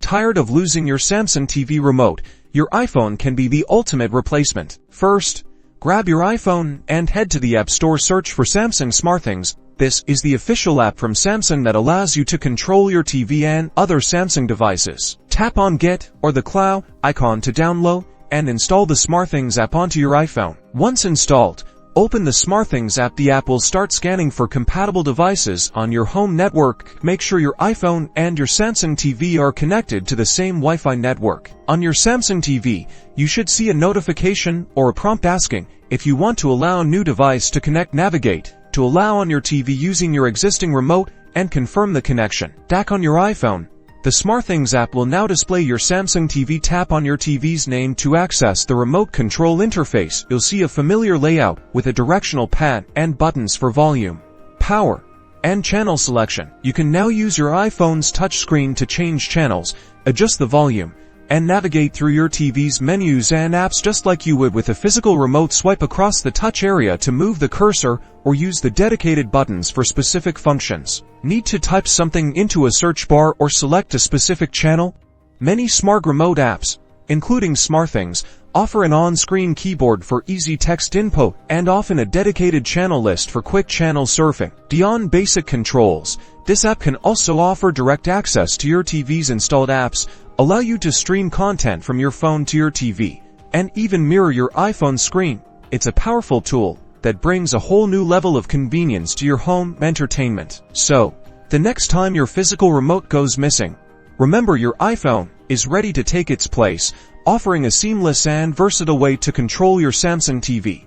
Tired of losing your Samsung TV remote? Your iPhone can be the ultimate replacement. First, grab your iPhone and head to the App Store. Search for Samsung SmartThings. This is the official app from Samsung that allows you to control your TV and other Samsung devices. Tap on Get or the Cloud icon to download and install the SmartThings app onto your iPhone. Once installed, open the SmartThings app. The app will start scanning for compatible devices on your home network. Make sure your iPhone and your Samsung TV are connected to the same Wi-Fi network. On your Samsung TV, you should see a notification or a prompt asking if you want to allow a new device to connect. Navigate to allow on your TV using your existing remote and confirm the connection. Back on your iPhone, the SmartThings app will now display your Samsung TV. Tap on your TV's name to access the remote control interface. You'll see a familiar layout with a directional pad and buttons for volume, power, and channel selection. You can now use your iPhone's touchscreen to change channels, adjust the volume, and navigate through your TV's menus and apps just like you would with a physical remote. Swipe across the touch area to move the cursor or use the dedicated buttons for specific functions. Need to type something into a search bar or select a specific channel? Many smart remote apps, including SmartThings, offer an on-screen keyboard for easy text input and often a dedicated channel list for quick channel surfing. Beyond basic controls, this app can also offer direct access to your TV's installed apps, allow you to stream content from your phone to your TV, and even mirror your iPhone screen. It's a powerful tool that brings a whole new level of convenience to your home entertainment. So, the next time your physical remote goes missing, remember your iPhone is ready to take its place, offering a seamless and versatile way to control your Samsung TV.